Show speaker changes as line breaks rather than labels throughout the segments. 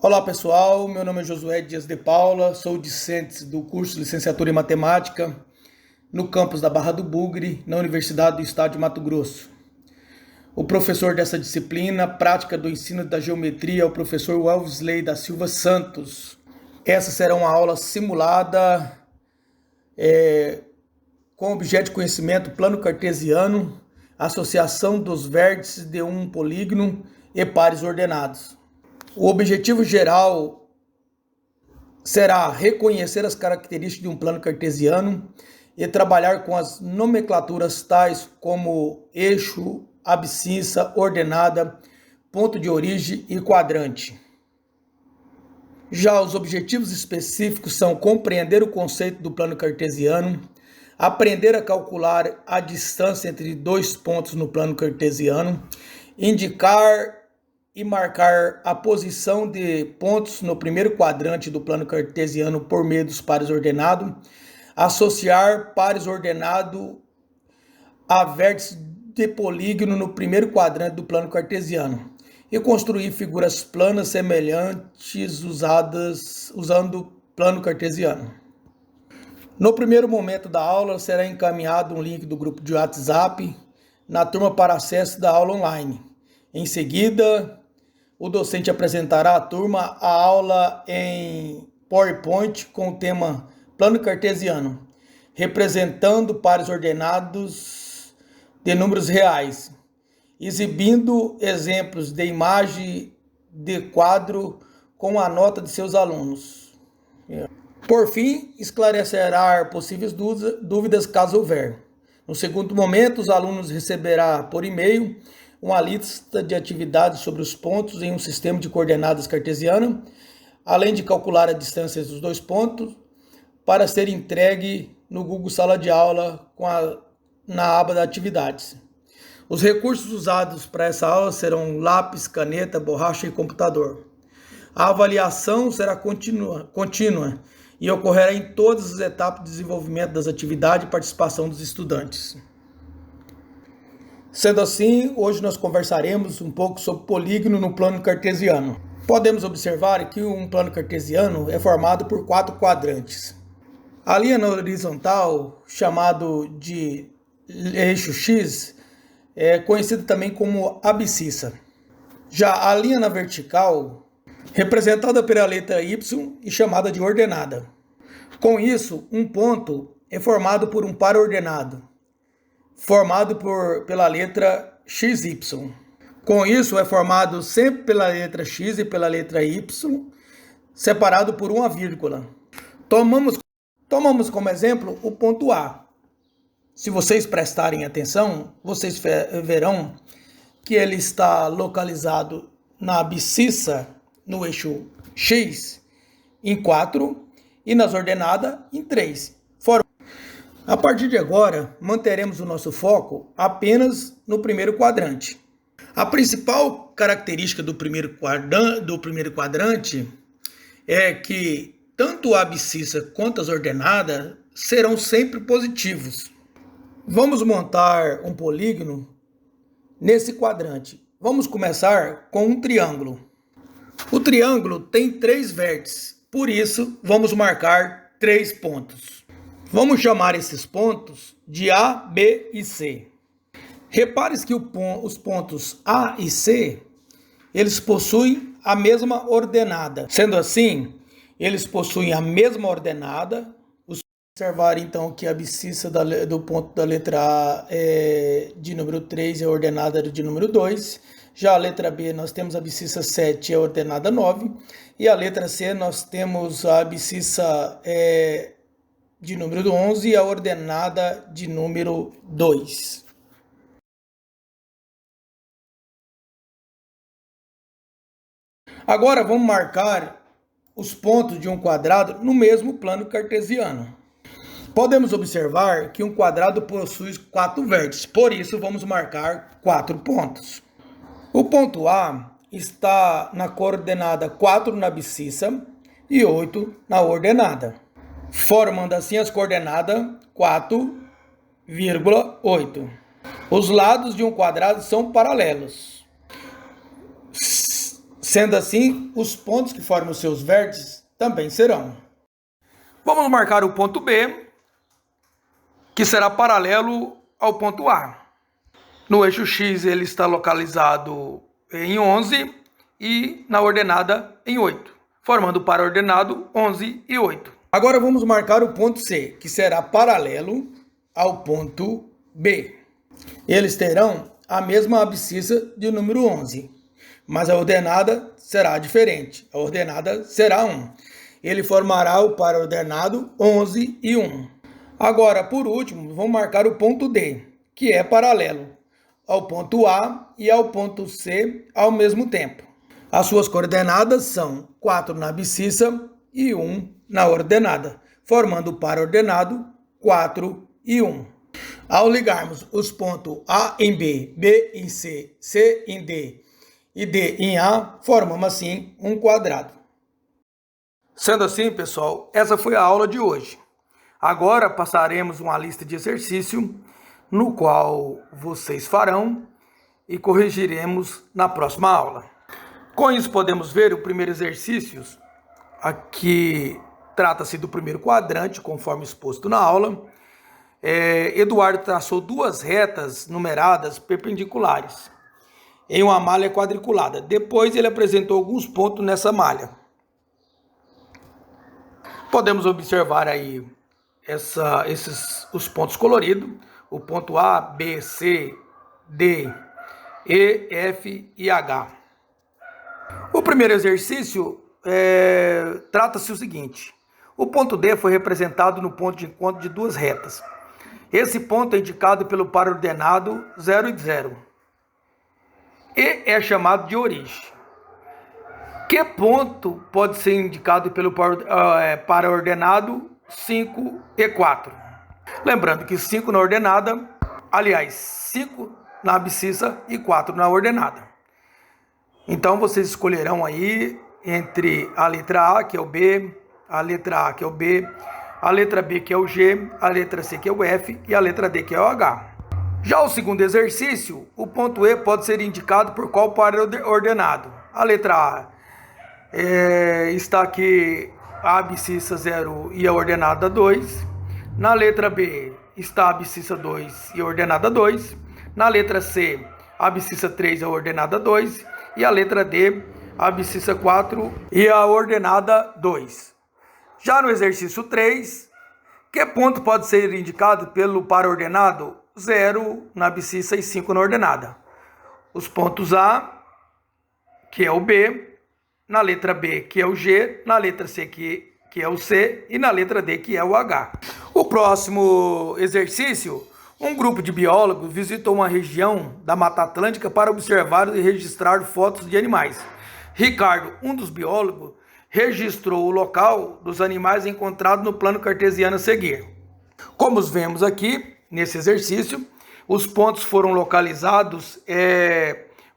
Olá pessoal, meu nome é Josué Dias de Paula, sou discente do curso de Licenciatura em Matemática no campus da Barra do Bugre, na Universidade do Estado de Mato Grosso. O professor dessa disciplina, prática do ensino da geometria, é o professor Wellesley da Silva Santos. Essa será uma aula simulada com objeto de conhecimento plano cartesiano, associação dos vértices de um polígono e pares ordenados. O objetivo geral será reconhecer as características de um plano cartesiano e trabalhar com as nomenclaturas tais como eixo, abscissa, ordenada, ponto de origem e quadrante. Já os objetivos específicos são compreender o conceito do plano cartesiano, aprender a calcular a distância entre dois pontos no plano cartesiano, indicar e marcar a posição de pontos no primeiro quadrante do plano cartesiano por meio dos pares ordenados, associar pares ordenados a vértices de polígono no primeiro quadrante do plano cartesiano e construir figuras planas semelhantes usando plano cartesiano. No primeiro momento da aula será encaminhado um link do grupo de WhatsApp na turma para acesso da aula online. Em seguida, o docente apresentará à turma a aula em PowerPoint com o tema Plano Cartesiano, representando pares ordenados de números reais, exibindo exemplos de imagem de quadro com a nota de seus alunos. Por fim, esclarecerá possíveis dúvidas caso houver. No segundo momento, os alunos receberão por e-mail uma lista de atividades sobre os pontos em um sistema de coordenadas cartesiano, além de calcular a distância dos dois pontos, para ser entregue no Google Sala de Aula na aba de atividades. Os recursos usados para essa aula serão lápis, caneta, borracha e computador. A avaliação será contínua e ocorrerá em todas as etapas de desenvolvimento das atividades e participação dos estudantes. Sendo assim, hoje nós conversaremos um pouco sobre polígono no plano cartesiano. Podemos observar que um plano cartesiano é formado por 4 quadrantes. A linha na horizontal, chamado de eixo X, é conhecida também como abscissa. Já a linha na vertical, representada pela letra Y e chamada de ordenada. Com isso, um ponto é formado por um par ordenado, formado pela letra XY. Com isso, é formado sempre pela letra X e pela letra Y, separado por uma vírgula. Tomamos como exemplo o ponto A. Se vocês prestarem atenção, vocês verão que ele está localizado na abscissa, no eixo X, em 4 e nas ordenadas em 3. A partir de agora, manteremos o nosso foco apenas no primeiro quadrante. A principal característica do primeiro quadrante é que tanto a abscissa quanto as ordenadas serão sempre positivos. Vamos montar um polígono nesse quadrante. Vamos começar com um triângulo. O triângulo tem 3 vértices, por isso vamos marcar 3 pontos. Vamos chamar esses pontos de A, B e C. Repare que os pontos A e C, eles possuem a mesma ordenada. Sendo assim, eles possuem a mesma ordenada. Observar então que a abscissa do ponto da letra A é de número 3 e a ordenada de número 2. Já a letra B nós temos a abscissa 7 e a ordenada 9. E a letra C nós temos a abscissa de número 11 e a ordenada de número 2. Agora vamos marcar os pontos de um quadrado no mesmo plano cartesiano. Podemos observar que um quadrado possui 4 vértices, por isso vamos marcar 4 pontos. O ponto A está na coordenada 4 na abscissa e 8 na ordenada, formando assim as coordenadas 4,8. Os lados de um quadrado são paralelos. Sendo assim, os pontos que formam os seus vértices também serão. Vamos marcar o ponto B, que será paralelo ao ponto A. No eixo X ele está localizado em 11 e na ordenada em 8, formando o paraordenado 11 e 8. Agora vamos marcar o ponto C, que será paralelo ao ponto B. Eles terão a mesma abscissa de número 11, mas a ordenada será diferente. A ordenada será 1. Ele formará o paraordenado 11 e 1. Agora, por último, vamos marcar o ponto D, que é paralelo ao ponto A e ao ponto C ao mesmo tempo. As suas coordenadas são 4 na abscissa e 1 na ordenada, formando o paraordenado 4 e 1. Ao ligarmos os pontos A em B, B em C, C em D e D em A, formamos assim um quadrado. Sendo assim, pessoal, essa foi a aula de hoje. Agora passaremos uma lista de exercício no qual vocês farão e corrigiremos na próxima aula. Com isso podemos ver o primeiro exercício. Aqui trata-se do primeiro quadrante, conforme exposto na aula. Eduardo traçou duas retas numeradas perpendiculares em uma malha quadriculada. Depois ele apresentou alguns pontos nessa malha. Podemos observar aí os pontos coloridos, o ponto A, B, C, D, E, F e H. O primeiro exercício trata-se o seguinte: o ponto D foi representado no ponto de encontro de duas retas. Esse ponto é indicado pelo paraordenado 0 e 0 e é chamado de origem. Que ponto pode ser indicado pelo paraordenado 5 e 4? Lembrando que 5 na ordenada, aliás, 5 na abscissa e 4 na ordenada. Então vocês escolherão aí entre a letra A, que é o B, a letra A, que é o B, a letra B, que é o G, a letra C, que é o F, e a letra D, que é o H. Já o segundo exercício, o ponto E pode ser indicado por qual paraordenado? A letra A está aqui a abscissa 0 e a ordenada 2. Na letra B está a abscissa 2 e a ordenada 2. Na letra C, a abscissa 3 e a ordenada 2. E a letra D, a abscissa 4 e a ordenada 2. Já no exercício 3, que ponto pode ser indicado pelo paraordenado 0 na abscissa e 5 na ordenada? Os pontos A, que é o B, na letra B, que é o G, na letra C, que é o C, e na letra D, que é o H. O próximo exercício, um grupo de biólogos visitou uma região da Mata Atlântica para observar e registrar fotos de animais. Ricardo, um dos biólogos, registrou o local dos animais encontrados no plano cartesiano a seguir. Como vemos aqui, nesse exercício, os pontos foram localizados,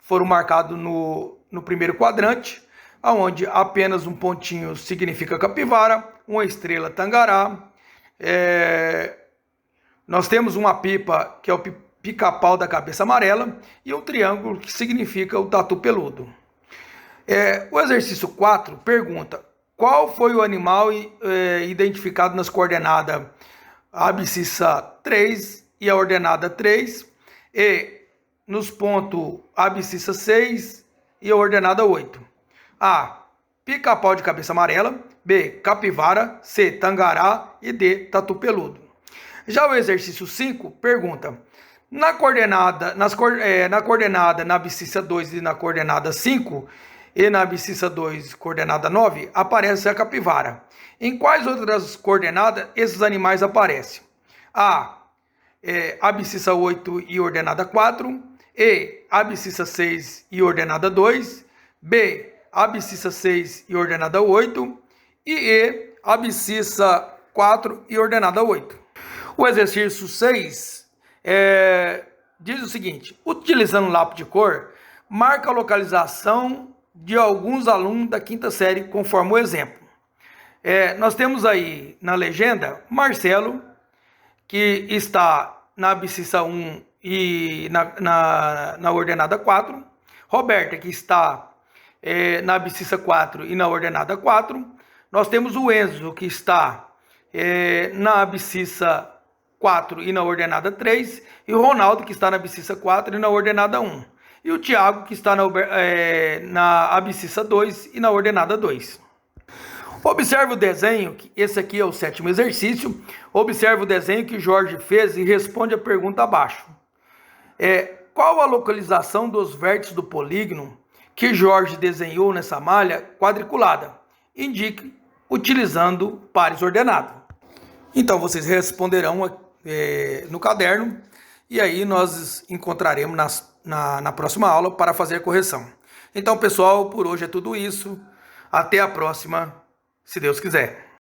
foram marcados no primeiro quadrante, onde apenas um pontinho significa capivara, uma estrela tangará. Nós temos uma pipa, que é o pica-pau da cabeça amarela, e um triângulo, que significa o tatu peludo. O exercício 4 pergunta: qual foi o animal identificado nas coordenadas abscissa 3 e a ordenada 3, e nos pontos abscissa 6 e a ordenada 8? A, pica-pau de cabeça amarela. B, capivara. C, tangará. E D, tatu peludo. Já o exercício 5 pergunta: na coordenada na abscissa 2 e na coordenada 5 e na abscissa 2, coordenada 9, aparece a capivara. Em quais outras coordenadas esses animais aparecem? A, abscissa 8 e ordenada 4. E, abscissa 6 e ordenada 2. B, abscissa 6 e ordenada 8. E, abscissa 4 e ordenada 8. O exercício 6 diz o seguinte: utilizando lápis de cor, marca a localização de alguns alunos da quinta série, conforme o exemplo. Nós temos aí na legenda Marcelo, que está na abscissa 1 e na ordenada 4. Roberta, que está na abscissa 4 e na ordenada 4. Nós temos o Enzo, que está na abscissa 4 e na ordenada 3, e o Ronaldo, que está na abscissa 4 e na ordenada 1. E o Thiago, que está na abscissa 2 e na ordenada 2. Observe o desenho, esse aqui é o 7º exercício. Observe o desenho que Jorge fez e responde a pergunta abaixo. Qual a localização dos vértices do polígono que Jorge desenhou nessa malha quadriculada? Indique utilizando pares ordenados. Então vocês responderão no caderno e aí nós encontraremos na próxima aula para fazer a correção. Então, pessoal, por hoje é tudo isso. Até a próxima, se Deus quiser.